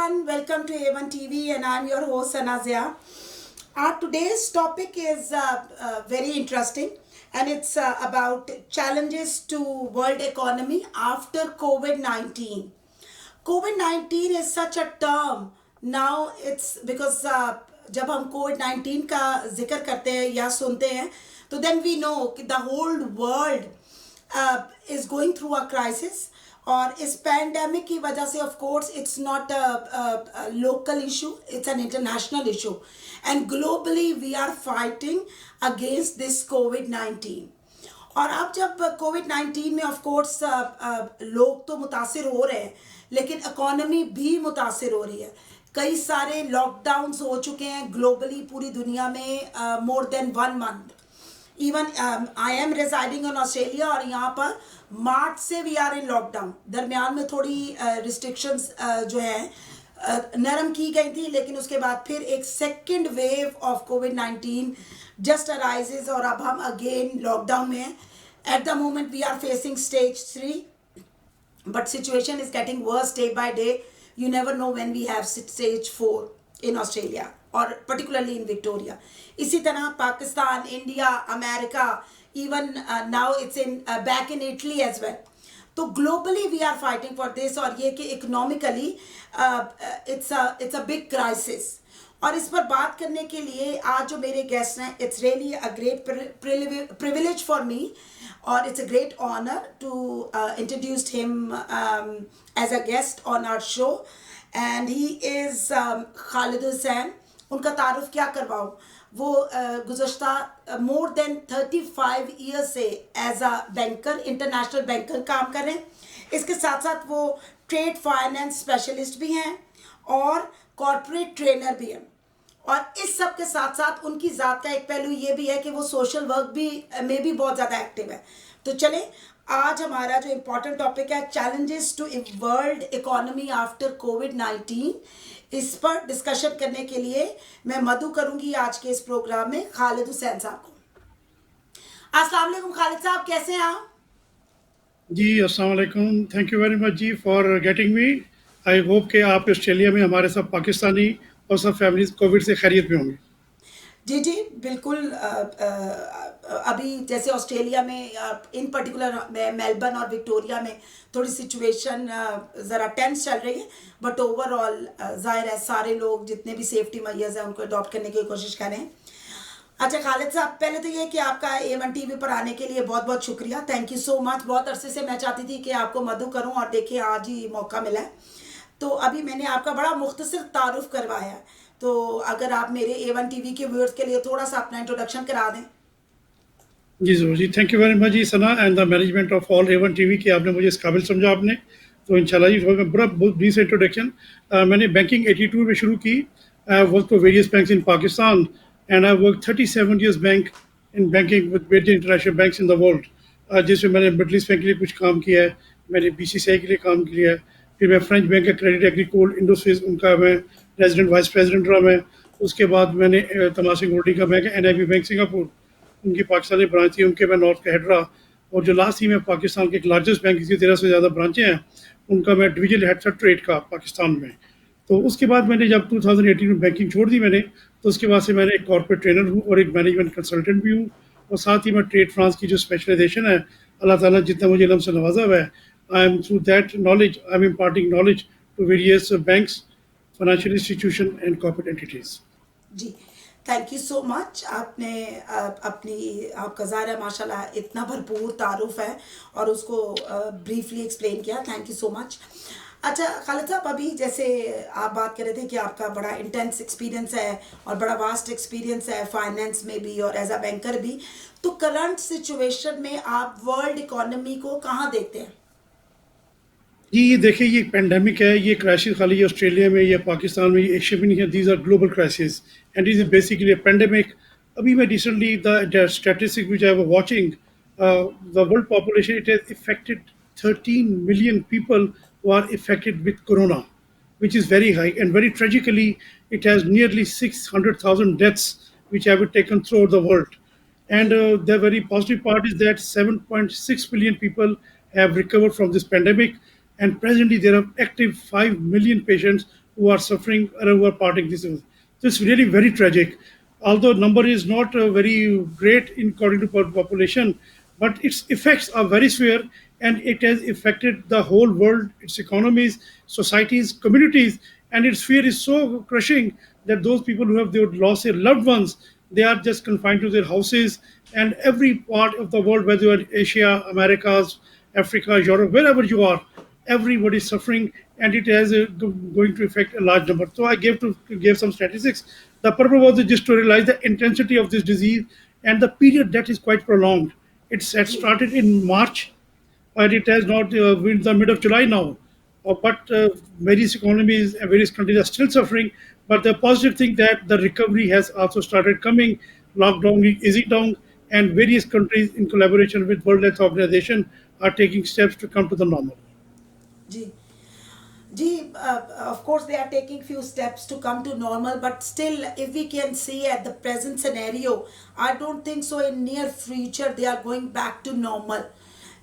everyone, welcome to A1 TV and I'm your host Anazia. Our today's topic is very interesting and it's about challenges to world economy after COVID-19. COVID-19 is such a term now. It's because जब हम Covid 19 का जिक्र करते हैं या सुनते हैं तो देन वी नो कि the whole world is going through a crisis. और इस पैंडेमिक की वजह से of course it's not a local issue, it's an international issue and globally we are fighting against this COVID 19. और अब जब Covid 19 में ऑफ कोर्स लोग तो मुतासिर हो रहे हैं लेकिन इकोनॉमी भी मुतासिर हो रही है. कई सारे लॉकडाउन्स हो चुके हैं ग्लोबली पूरी दुनिया में more than 1 month. Even I am residing in Australia और यहाँ पर मार्च से वी आर इन लॉकडाउन. दरमियान में थोड़ी रिस्ट्रिक्शंस जो है नरम की गई थी लेकिन उसके बाद फिर एक second wave of COVID 19 just arises और अब हम अगेन लॉकडाउन में हैं. At the moment we are facing stage 3 but situation is getting worse day by day. You never know when we have stage 4 in Australia or particularly in Victoria. इसी तरह Pakistan, India, America, even now it's in back in Italy as well. तो globally we are fighting for this और ये कि economically it's a big crisis. और इस पर बात करने के लिए आज जो मेरे गेस्ट हैं, it's really a great privilege for me और it's a great honour to introduce him as a guest on our show. And he is Khalid Hussain. उनका तारुफ क्या करवाऊँ, वो गुज़श्ता मोर देन 35 ईयर्स से as a banker, international banker काम कर रहे हैं. इसके साथ साथ वो ट्रेड फाइनेंस स्पेशलिस्ट भी हैं और कॉर्पोरेट ट्रेनर भी हैं. और इस सब के साथ साथ उनकी ज़ात का एक पहलू ये भी है कि वो सोशल वर्क भी में भी बहुत ज़्यादा एक्टिव है. तो चले आज हमारा जो इम्पोर्टेंट टॉपिक है challenges to world economy after COVID 19, इस पर डिस्कशन करने के लिए मैं मदु करूंगी आज के इस प्रोग्राम में खालिद हुसैन साहब को. अस्सलाम वालेकुम खालिद साहब, कैसे हैं आप? जी अस्सलाम वालेकुम. थैंक यू वेरी मच जी for getting me. I hope कि आप ऑस्ट्रेलिया में हमारे सब पाकिस्तानी और सब फैमिलीज कोविड से खैरियत में होंगे. जी जी बिल्कुल. अभी जैसे ऑस्ट्रेलिया में इन पर्टिकुलर मेलबर्न और विक्टोरिया में थोड़ी सिचुएशन ज़रा टेंस चल रही है बट ओवरऑल ज़ाहिर है सारे लोग जितने भी सेफ्टी मेजर्स हैं उनको अडॉप्ट करने की कोशिश करें. अच्छा खालिद साहब, पहले तो ये कि आपका A1 TV पर आने के लिए बहुत बहुत शुक्रिया. Thank you so much. बहुत अरसे से मैं चाहती थी कि आपको मदु करूं और देखिए आज ही मौका मिला है. तो अभी मैंने आपका बड़ा मुख्तसर तारुफ करवाया है, तो अगर आप मेरे A1 TV के व्यूअर्स के लिए थोड़ा सा अपना इंट्रोडक्शन करा दें. जी ज़रूर जी. थैंक यू वेरी मच जी Sana and the management of all A1 TV कि आपने मुझे इस काबिल समझा आपने. तो इंशाल्लाह जी थोड़ा बड़ा बहुत ब्रीफ इंट्रोडक्शन. मैंने बैंकिंग 82 में शुरू की. Work for various banks in Pakistan and I work 37 years bank in banking with various international banks in the world. जिसमें मैंने मिडल ईस्ट बैंक के लिए कुछ काम किया है, मैंने BCCI के लिए काम किया है, फिर मैं फ्रेंच बैंक का क्रेडिट एग्रीकोल इंडस्ट्रीज उनका मैं रेजिडेंट वाइस प्रेसिडेंट रहा मैं. उसके बाद मैंने तमासिक होल्डिंग का बैंक NIB बैंक सिंगापुर, उनकी पाकिस्तानी ब्रांच थी, उनके मैं नॉर्थ का हेड रहा. और जो लास्ट थी मैं पाकिस्तान के एक लार्जेस्ट बैंक, इसकी 13 से ज़्यादा ब्रांचें हैं, उनका मैं डिवीजन हेड था ट्रेड का पाकिस्तान में. तो उसके बाद मैंने जब 2018 में बैंकिंग छोड़ दी मैंने, तो उसके बाद से मैंने एक कॉर्पोरेट ट्रेनर हूँ और एक मैनेजमेंट कंसल्टेंट भी हूँ. और साथ ही मैं ट्रेड फ्रांस की जो स्पेशलाइजेशन है, अल्लाह ताला जितना मुझे इल्म से नवाजा हुआ है, I am through that knowledge I am imparting knowledge to various banks, financial institution and corporate entities. जी थैंक यू सो मच. आपने अपनी आपका ज़ाहिर है माशाल्लाह इतना भरपूर तारुफ है और उसको ब्रीफली एक्सप्लेन किया. Thank you so much. अच्छा खालिद साहब, अभी जैसे आप बात कर रहे थे कि आपका बड़ा इंटेंस एक्सपीरियंस है और बड़ा वास्ट एक्सपीरियंस है फाइनेंस में भी और एज अ बैंकर भी, तो करंट सिचुएशन में आप वर्ल्ड इकोनॉमी को कहाँ देखते हैं? जी ये देखिए, ये पेंडेमिक है, ये क्राइसिस खाली ये ऑस्ट्रेलिया में या पाकिस्तान में ये एशिया में नहीं है. These are global crisis and is basically a pandemic. अभी मैं recently the statistic which I was watching, the world population it has affected 13 million people who are affected with corona, which is very high. And very tragically, it has nearly 600,000 deaths which have been taken throughout the world. And the very positive part is that 7.6 billion people have recovered from this pandemic. and presently there are active 5 million patients who are suffering or who are parting this. So it's really very tragic. Although number is not very great in according to population, but its effects are very severe, and it has affected the whole world, its economies, societies, communities, and its fear is so crushing that those people who have lost their loved ones, they are just confined to their houses, and every part of the world, whether you are Asia, Americas, Africa, Europe, wherever you are, everybody is suffering, and it has going to affect a large number. So I gave some statistics. The purpose was just to realize the intensity of this disease and the period that is quite prolonged. Had जी started in March, and it has not in the mid of July now. But various economies and various countries are still suffering. But the positive thing that the recovery has also started coming. Lockdown is easing down, and various countries, in collaboration with World Health Organization, are taking steps to come to the normal. जी Gee, of course, they are taking few steps to come to normal, but still, if we can see at the present scenario, I don't think so. In near future, they are going back to normal,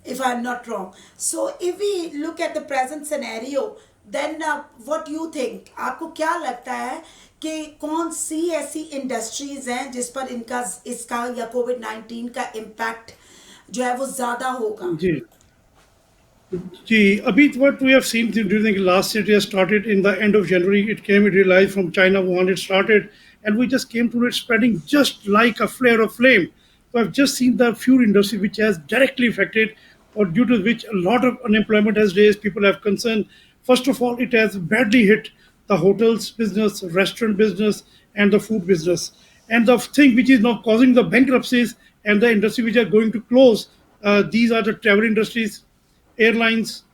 if I'm not wrong. So, if we look at the present scenario, then what you think? आपको क्या लगता है कि कौन सी ऐसी industries हैं जिस पर इनका इसका या कोविड-19 का इम्पैक्ट जो है वो ज़्यादा होगा? जी Gee, Abhi, what we have seen during the last year, it has started in the end of January. It came, it realized from China, Wuhan, it started, and we just came to it spreading just like a flare of flame. So I've just seen the food industry, which has directly affected, or due to which a lot of unemployment has raised. People have concern. First of all, it has badly hit the hotels business, restaurant business, and the food business. And the thing which is now causing the bankruptcies and the industry which are going to close, these are the travel industries, airlines,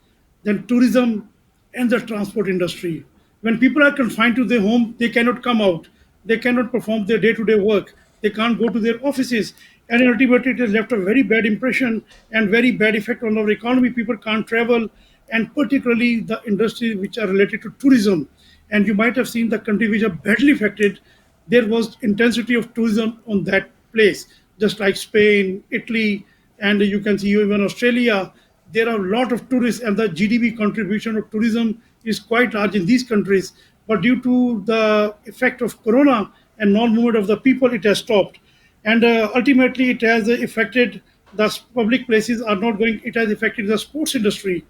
then tourism, and the transport industry. When people are confined to their home, they cannot come out. They cannot perform their day to day work. They can't go to their offices. And ultimately, it has left a very bad impression and very bad effect on our economy. People can't travel, and particularly the industries which are related to tourism. And you might have seen the countries which are badly affected, there was intensity of tourism on that place, just like Spain, Italy, and you can see even Australia. There are a lot of tourists, and the GDP contribution of tourism is quite large in these countries. But due to the effect of Corona and non-movement of the people, it has stopped, and ultimately it has affected the public places are not going. It has affected the sports industry.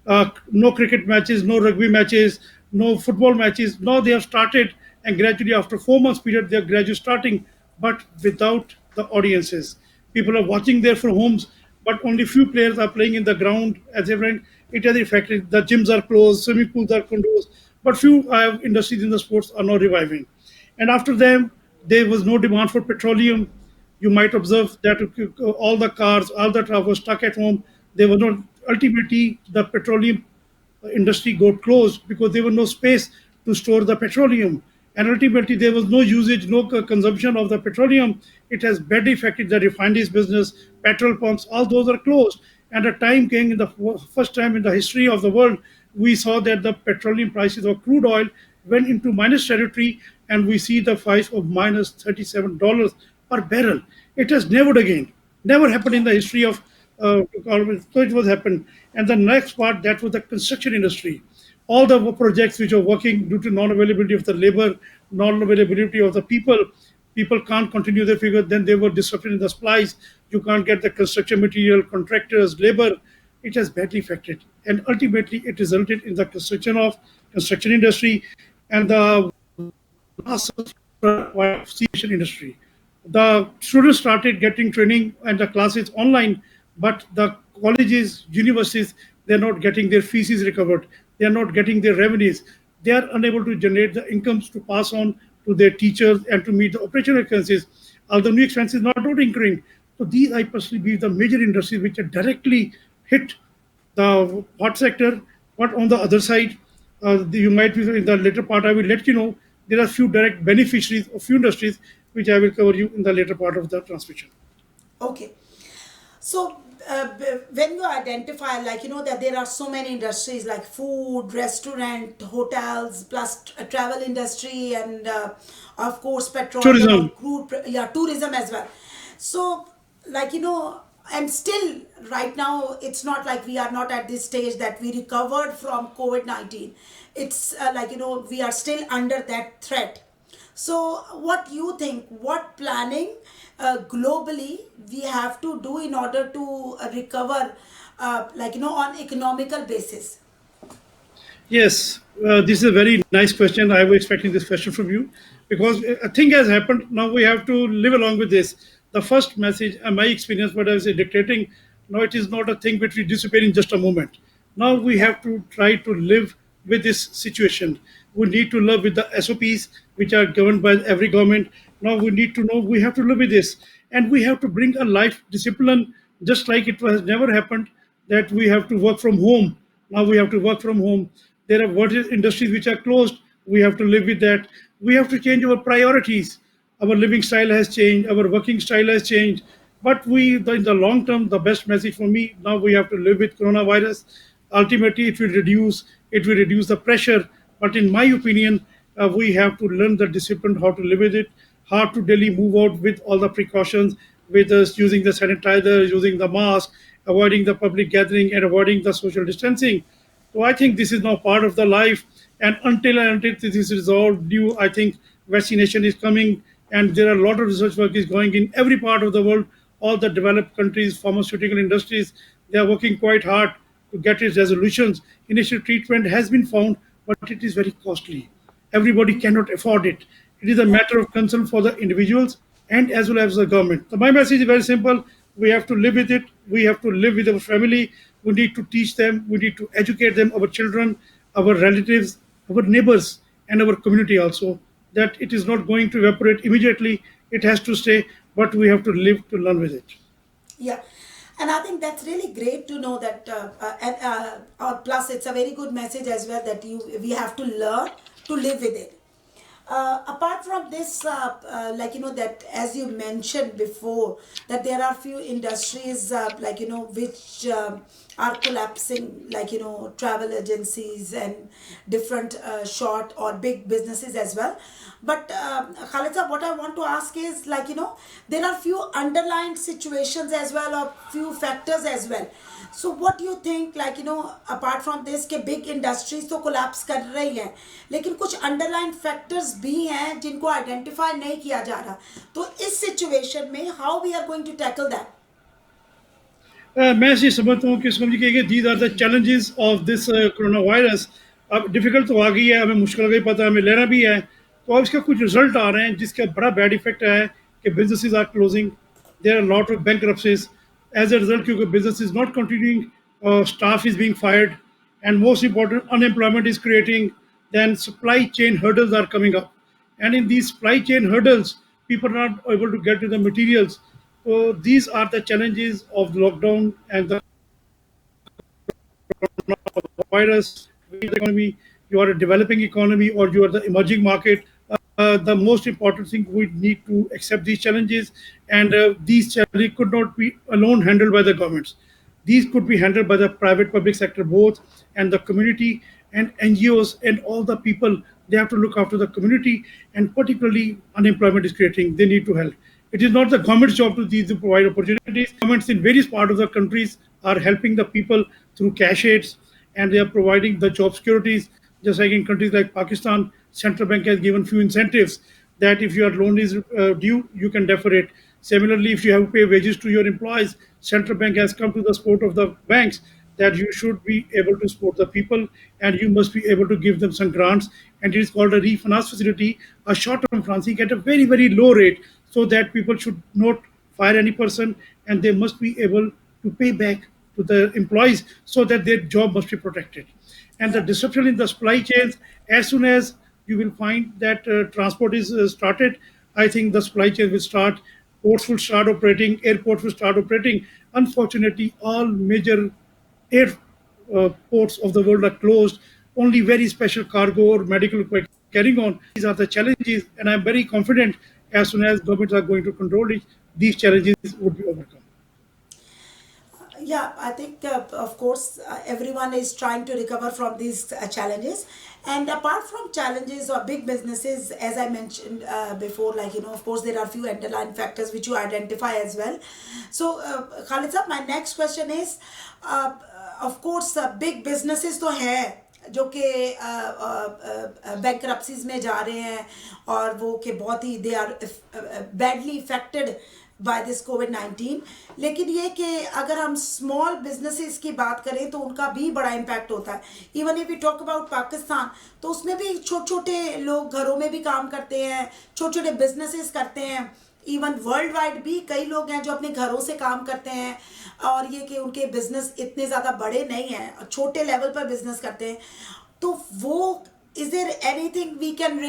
No cricket matches, no rugby matches, no football matches. Now they have started, and gradually after 4 months period, they are gradually starting, but without the audiences. People are watching there from homes, but only few players are playing in the ground as a friend. It has affected. The gyms are closed, swimming pools are closed, but few industries in the sports are now reviving. And after them, there was no demand for petroleum. You might observe that all the cars, all the trucks were stuck at home. They were not. Ultimately, the petroleum industry got closed because there was no space to store the petroleum. And ultimately, there was no usage, no consumption of the petroleum. It has badly affected the refineries business, petrol pumps, all those are closed. And a time came in the first time in the history of the world, we saw that the petroleum prices of crude oil went into minus territory, and we see the price of minus $37 per barrel. It has never again, never happened in Yeah. the history of so it was happened. And the next part, that was the construction industry. All the projects which are working due to non-availability of the labor, non-availability of the people can't continue their figure. Then they were disrupted in the supplies. You can't get the construction material, contractors, labor. It has badly affected, and ultimately it resulted in the construction industry and the aviation industry. The students started getting training and the classes online, but the colleges, universities, they're not getting their fees recovered. They are not getting their revenues. They are unable to generate the incomes to pass on to their teachers and to meet the operational expenses. Although new expenses not incurring. So these, I personally believe, the major industries which are directly hit the hot sector. But on the other side, you might be in the later part. I will let you know there are few direct beneficiaries of few industries which I will cover you in the later part of the transmission. Okay. So, when you identify, like, that there are so many industries like food, restaurant, hotels, plus travel industry, and of course, petroleum or Tourism. crude, yeah, tourism as well. So, like, and still right now it's not like we are not at this stage that we recovered from COVID-19. It's like, we are still under that threat. So what you think, what planning globally we have to do in order to recover, like, on economical basis? Yes, this is a very nice question. I was expecting this question from you because a thing has happened. Now we have to live along with this. The first message, my experience, what I was dictating, no, it is not a thing which will disappear in just a moment. Now we Yeah. have to try to live with this situation. We need to live with the SOPs which are governed by every government. Now we need to know we have to live with this, and we have to bring a life discipline, just like it has never happened that we have to work from home. Now we have to work from home. There are what is industries which are closed. We have to live with that. We have to change our priorities. Our living style has changed. Our working style has changed. But in the long term, the best message for me now we have to live with coronavirus. Ultimately, it will reduce the pressure. But in my opinion, we have to learn the discipline how to live with it, how to daily move out with all the precautions, with us using the sanitizer, using the mask, avoiding the public gathering, and avoiding the social distancing. So I think this is now part of the life, and until this is resolved, new I think vaccination is coming, and there are a lot of research work is going in every part of the world. All the developed countries, pharmaceutical industries, they are working quite hard to get its resolutions. Initial treatment has been found, but it is very costly. Everybody cannot afford it. It is a Yeah. matter of concern for the individuals and as well as the government. So my message is very simple. We have to live with it. We have to live with our family. We need to teach them. We need to educate them, our children, our relatives, our neighbors, and our community also, that it is not going to evaporate immediately. It has to stay, but we have to live to learn with it. Yeah, and I think that's really great to know that, and or plus it's a very good message as well that we have to learn to live with it. Apart from this, like, that as you mentioned before, that there are few industries, like, which are collapsing, like, travel agencies and different short or big businesses as well. But Khalid, what I want to ask is, like, there are few underlying situations as well, or few factors as well. So what do you think, like, apart from this के big industries तो collapse कर रही हैं, लेकिन कुछ underlying factors भी हैं जिनको identify नहीं किया जा रहा, तो इस situation में how we are going to tackle that? मैं ऐसे समझता हूँ कि समझिए कि these are the challenges of this corona virus. अब डिफिकल्ट तो आ गई है, हमें मुश्किल हो गई, पता है, हमें लेना भी है. तो अब इसका कुछ रिजल्ट आ रहे हैं जिसका बड़ा बैड इफेक्ट है कि businesses are closing. There are lot of bankruptcies as a result, क्योंकि business is not continuing, staff is being fired, and most important, unemployment is creating. Then supply chain hurdles are coming up, and in these supply chain hurdles, people are not able to get to the materials. So these are the challenges of the lockdown and the virus. The economy, you are a developing economy or you are the emerging market. The most important thing, we need to accept these challenges, and these challenges could not be alone handled by the governments. These could be handled by the private public sector both, and the community and NGOs and all the people. They have to look after the community, and particularly unemployment is creating. They need to help. It is not the government's job to provide opportunities. Governments in various parts of the countries are helping the people through cash aids, and they are providing the job securities. Just like in countries like Pakistan, central bank has given few incentives that if your loan is due, you can defer it. Similarly, if you have to pay wages to your employees, central bank has come to the support of the banks that you should be able to support the people, and you must be able to give them some grants. And it is called a refinance facility, a short-term financing at a very, very low rate, so that people should not fire any person, and they must be able to pay back to the employees so that their job must be protected. And the Yeah. disruption in the supply chains, as soon as you will find that transport is started, I think the supply chain will start, ports will start operating, airports will start operating. Unfortunately, all major air ports of the world are closed. Only very special cargo or medical equipment carrying on. These are the challenges, and I'm very confident as soon as governments are going to control it, these challenges would be overcome. Yeah, I think, of course, everyone is trying to recover from these challenges. And apart from challenges or big businesses, as I mentioned before, like, of course, there are few underlying factors which you identify as well. So, Khalid sir, my next question is, of course, big businesses तो है जो कि bankruptcies में जा रहे हैं, और वो कि बहुत ही they are badly affected by this COVID 19। लेकिन ये कि अगर हम स्मॉल बिजनेसेस की बात करें तो उनका भी बड़ा इम्पैक्ट होता है। Even if we talk about Pakistan, तो उसमें भी छोटे छोटे लोग घरों में भी काम करते हैं, छोटे छोटे बिजनेसेस करते हैं। इवन वर्ल्ड वाइड भी कई लोग हैं जो अपने घरों से काम करते हैं, और ये कि उनके बिजनेस इतने ज़्यादा बड़े नहीं हैं, छोटे लेवल पर बिजनेस करते हैं। तो वो is there anything we can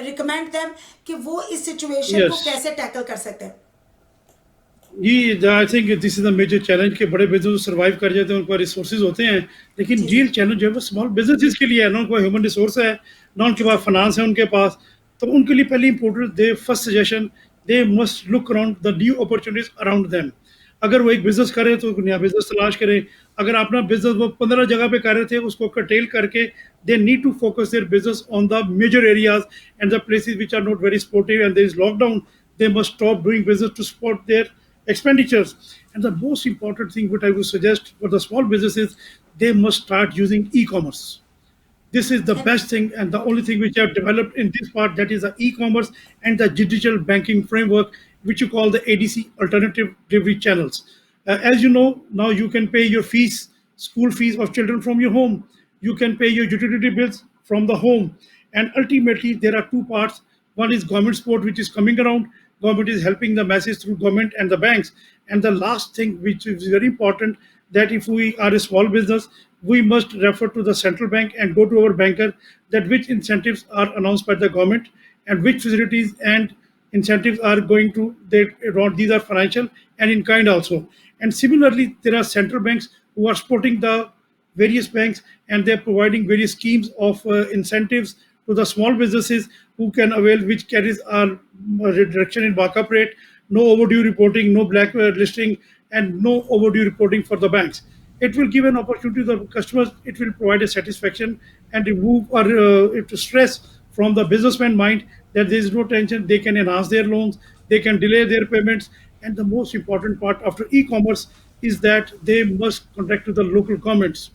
recommend them कि वो इस सिचुएशन को Yes. कैसे टैकल कर सकते हैं? ये I think this is the major challenge के बड़े बिजनेस सर्वाइव कर जाते हैं, उनके पास रिसोर्सेज होते हैं, लेकिन जी जी। रियल चैलेंज जो है वो स्मॉल बिजनेसेस के लिए है ना, उनके पास ह्यूमन रिसोर्स है ना, उनके जी पास जी। फाइनेंस है उनके पास। तो उनके लिए पहली important they first suggestion, they must look around the new opportunities around them. अगर वो एक बिजनेस कर रहे हैं तो एक नया बिजनेस तलाश करें। अगर अपना बिजनेस वो 15 जगह पे कर रहे थे, उसको कटेल करके they need to focus their business on the major areas and the places which are not very supportive and there is lockdown, they must stop doing business to support their expenditures. And the most important thing what I would suggest for the small businesses, they must start using e-commerce. This is the And best thing and the only thing which I have developed in this part, that is the e-commerce and the digital banking framework, which you call the ADC, alternative delivery channels. As you know, now you can pay your fees, school fees of children from your home. You can pay your utility bills from the home. And ultimately, there are two parts. One is government support, which is coming around. Government is helping the masses through government and the banks. And the last thing, which is very important, that if we are a small business, we must refer to the central bank and go to our banker that which incentives are announced by the government and which facilities and incentives are going to they these are financial and in kind also. And similarly, there are central banks who are supporting the various banks, and they're providing various schemes of incentives to the small businesses who can avail, which carries a reduction in markup rate, no overdue reporting, no blacklisting, and no overdue reporting for the banks. It will give an opportunity to the customers. It will provide a satisfaction and remove or stress from the businessman mind that there is no tension. They can enhance their loans, they can delay their payments, and the most important part after e-commerce is that they must contact to the local governments.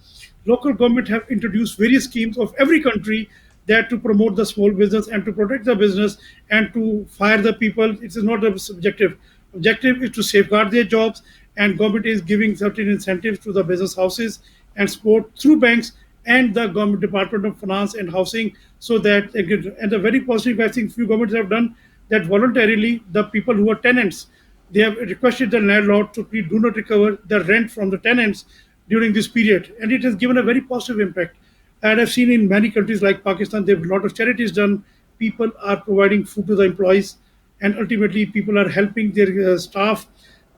Local government have introduced various schemes of every country that to promote the small business and to protect the business and to fire the people. It is not a subjective. Objective is to safeguard their jobs, and government is giving certain incentives to the business houses and support through banks and the government department of finance and housing, so that and the very positive, I think few governments have done that voluntarily. The people who are tenants, they have requested the landlord to please do not recover the rent from the tenants during this period, and it has given a very positive impact. And I've seen in many countries like Pakistan, there have a lot of charities done. People are providing food to the employees, and ultimately, people are helping their staff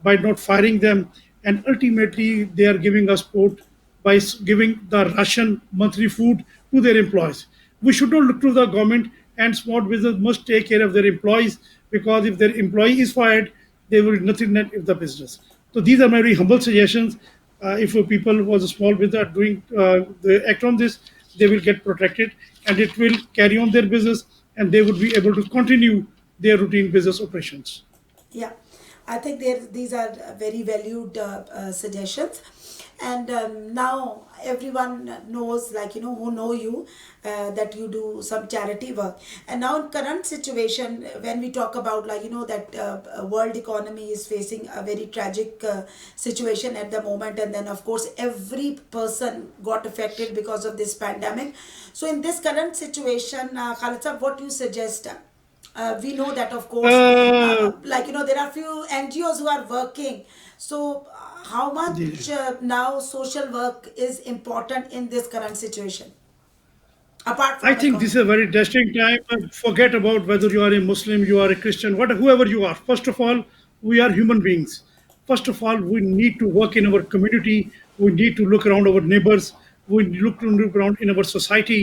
by not firing them, and ultimately, they are giving us support by giving the ration monthly food to their employees. We should not look to the government, and small business must take care of their employees, because if their employee is fired, they will nothing net if the business. So these are my very humble suggestions. If people who was a small business are doing the act on this, they will get protected, and it will carry on their business, and they would be able to continue their routine business operations. yeah, I think these are very valued suggestions. And now everyone knows, like, who know you, that you do some charity work. And now in current situation, when we talk about, like, that world economy is facing a very tragic situation at the moment, and then of course every person got affected because of this pandemic. So in this current situation, Khalid sir, what you suggest? We know that, of course, Uh, like, there are few NGOs who are working. So how much now social work is important in this current situation, apart I from think this is economy? a very testing time. Forget about whether you are a Muslim, you are a Christian, whoever you are. First of all, we are human beings. First of all, we need to work in our community. We need to look around our neighbors. We look to look around in our society,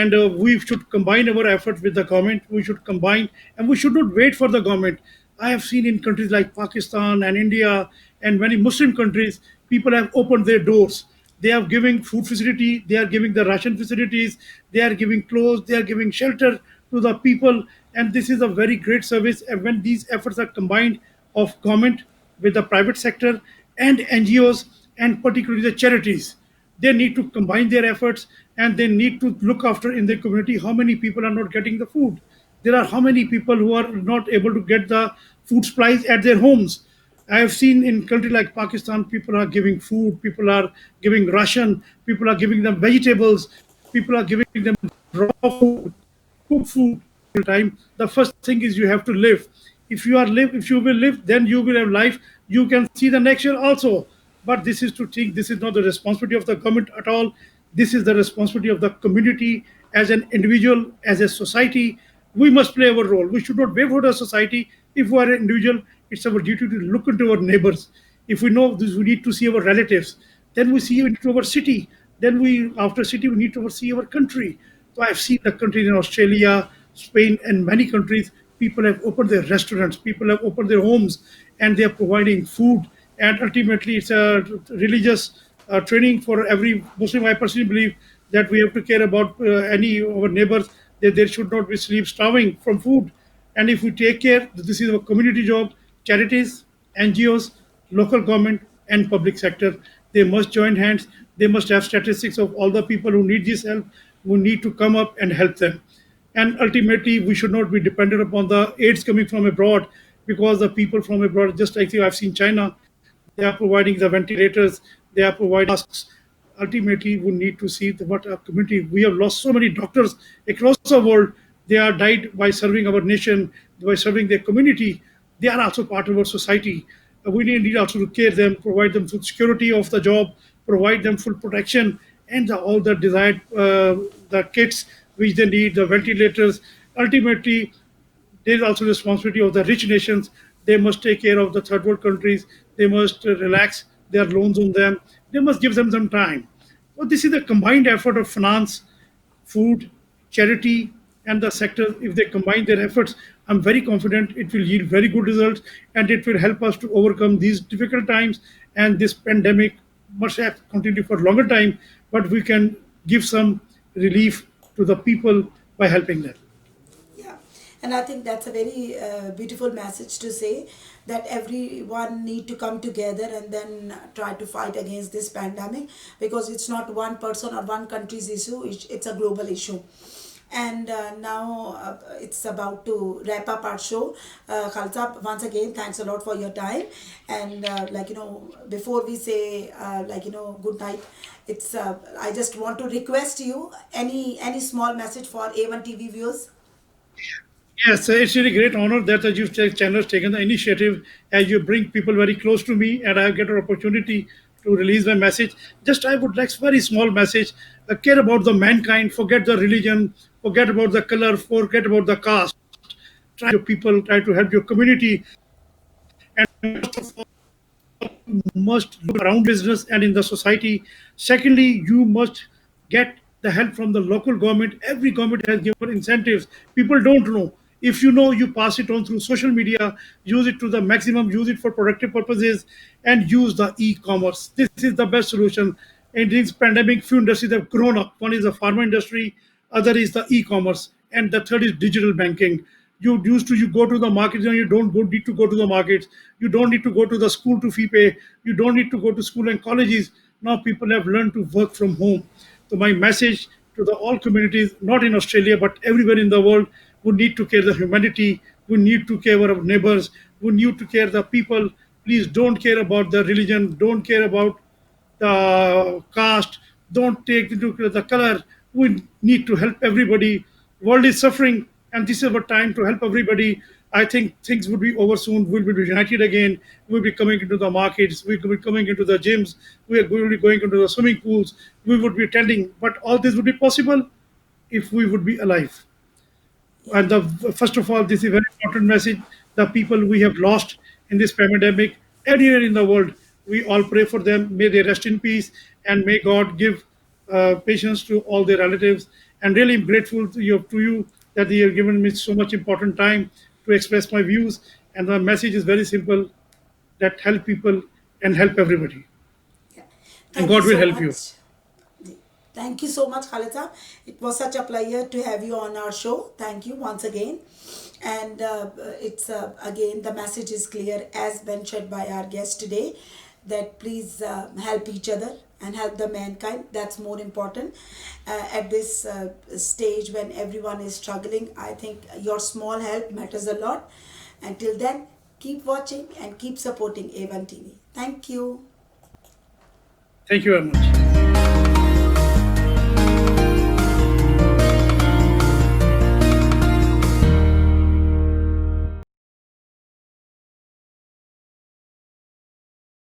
and we should combine our efforts with the government. We should combine, and we should not wait for the government. I have seen in countries like Pakistan and India and many Muslim countries, people have opened their doors. They are giving food facility, they are giving the ration facilities, they are giving clothes, they are giving shelter to the people, and this is a very great service. And when these efforts are combined of government with the private sector and NGOs and particularly the charities, they need to combine their efforts, and they need to look after in their community how many people are not getting the food. There are how many people who are not able to get the food supplies at their homes. I have seen in country like Pakistan, people are giving food, people are giving ration, people are giving them vegetables, people are giving them raw food, cooked food time. The first thing is you have to live. If you will live, then you will have life. You can see the next year also. But this is to think this is not the responsibility of the government at all. This is the responsibility of the community as an individual, as a society. We must play our role. We should not wait for the society. If we are an individual, it's our duty to look into our neighbors. If we know this, we need to see our relatives. Then we see into our city. Then we, after city, we need to see our country. So I've seen the countries in Australia, Spain, and many countries. People have opened their restaurants, people have opened their homes, and they are providing food. And ultimately, it's a religious training for every Muslim. I personally believe that we have to care about any of our neighbors. That there should not be sleep starving from food. And if we take care, this is a community job. Charities, NGOs, local government, and public sector, they must join hands. They must have statistics of all the people who need this help, who need to come up and help them. And ultimately, we should not be dependent upon the aids coming from abroad, because the people from abroad, just like I've seen China, they are providing the ventilators, they are providing masks. Ultimately, we need to see what our community. We have lost so many doctors across the world. They are died by serving our nation, by serving their community. They are also part of our society. We need also to care them, provide them full security of the job, provide them full protection, and all the desired the kits which they need, the ventilators. Ultimately, there is also responsibility of the rich nations. They must take care of the third world countries. They must relax their loans on them. They must give them some time. So this is a combined effort of finance, food, charity, and the sector. If they combine their efforts, I'm very confident it will yield very good results, and it will help us to overcome these difficult times. And this pandemic must have continued for a longer time, but we can give some relief to the people by helping them. Yeah, and I think that's a very beautiful message to say that everyone need to come together and then try to fight against this pandemic, because it's not one person or one country's issue, it's a global issue. And now it's about to wrap up our show. Khalsa, once again, thanks a lot for your time. And before we say good night, it's I just want to request you any small message for A1 TV viewers. Yes, it's really great honor that the youth channel has taken the initiative as you bring people very close to me, and I get an opportunity to release my message. Just I would like very small message. Care about the mankind, forget the religion, forget about the color, forget about the caste. Try your people, try to help your community, and must look around business and in the society. Secondly, you must get the help from the local government. Every government has given incentives. People don't know. If you know, you pass it on through social media, use it to the maximum, use it for productive purposes, and use the e-commerce. This is the best solution. In this pandemic, few industries have grown up. One is the pharma industry, other is the e-commerce, and the third is digital banking. You go to the markets, and you don't need to go to the markets. You don't need to go to the school to fee pay. You don't need to go to school and colleges. Now people have learned to work from home. So my message to the all communities, not in Australia but everywhere in the world, we need to care the humanity. We need to care our neighbors. We need to care the people. Please don't care about the religion. Don't care about the caste. Don't take into the color. We need to help everybody. World is suffering, and this is our time to help everybody. I think things would be over soon. We'll be united again. We'll be coming into the markets. We'll be coming into the gyms. We are going to be going into the swimming pools. We would be attending. But all this would be possible if we would be alive. Yeah. And first of all, this is a very important message. The people we have lost in this pandemic, anywhere in the world, we all pray for them. May they rest in peace, and may God give patience to all their relatives. And really grateful to you that you have given me so much important time to express my views. And the message is very simple: that help people and help everybody. Yeah. and Thank you God will so help you. much. Thank you so much, Khalid sahab. It was such a pleasure to have you on our show. Thank you once again. And it's again, the message is clear as mentioned by our guest today, that please help each other and help the mankind. That's more important at this stage when everyone is struggling. I think your small help matters a lot. Until then, keep watching and keep supporting A1 TV. Thank you. Thank you very much.